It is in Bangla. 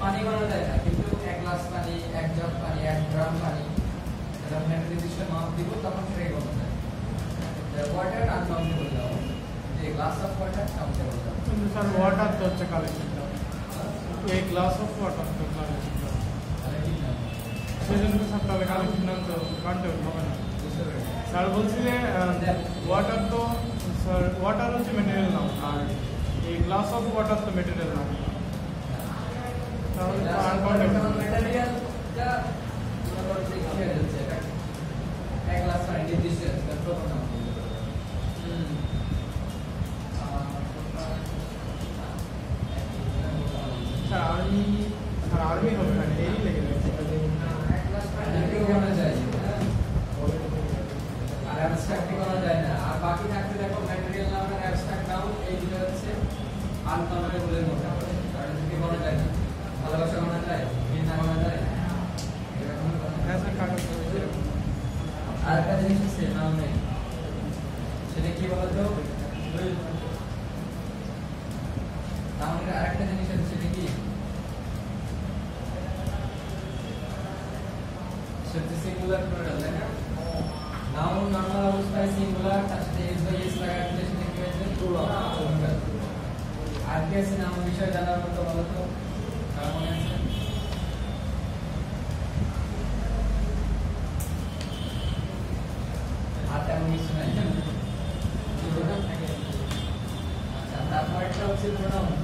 পানি বানানো যায় না, কিন্তু এক গ্লাস পানি, এক জগ পানি, 1 গ্রাম পানি যখন একটা নির্দিষ্ট মাপ দিব তখন সেটাই বলা যায়। ওয়াটার আনকাউন্টেবল দাও, যে গ্লাস অফ ওয়াটার কাউন্টেবল দাও। কিন্তু স্যার ওয়াটার তো হচ্ছে কালেকশন দাও, এই গ্লাস অফ ওয়াটার তো কালেকশন দাও, সেজন্য স্যার তাহলে কালেকশন নাম তো কাউন্টেবল হবে না স্যার। বলছি যে ওয়াটার তো স্যার ওয়াটার হচ্ছে মেটেরিয়াল নাম, আর এই গ্লাস অফ ওয়াটার তো মেটেরিয়াল নাম, তাহলে আনকাউন্টেবল ম্যাটেরিয়ালটা মনে করো যে কি হয়ে যাচ্ছে, এটা এক গ্লাস পানি নির্দিষ্ট প্রথম নাম। স্যার আর্মি হবে না, এই লেগে যাচ্ছে এক গ্লাস পানি করা যায় আর অ্যাবস্ট্রাক্ট করা যায় না। আর বাকি থাকতে দেখো ম্যাটেরিয়াল নাম আর অ্যাবস্ট্রাক্ট নাম, এই দুটো হচ্ছে আনকাউন্টেবলের মধ্যে পড়ে, কারণ কি করা যায় না। ভালোবাসা করা যায়, ঘৃণা করা যায়, এরকম আর একটা জিনিস আছে নাম নেই, সেটা কি বলতো? নামের আরেকটা জিনিস আছে, সেটা কি? সেটা সিঙ্গুলার প্লুরাল, তাই না? নাউন নরমাল অবস্থায় সিঙ্গুলার, তার সাথে এস বাই এস লাগালে সেটা কি হয়েছে? প্লুরাল। আর কি আছে নাম বিষয় জানার মতো বলো তো? কার মনে আছে? আর তেমন কিছু নাই। আচ্ছা, তারপর একটা হচ্ছে প্রোনাউন।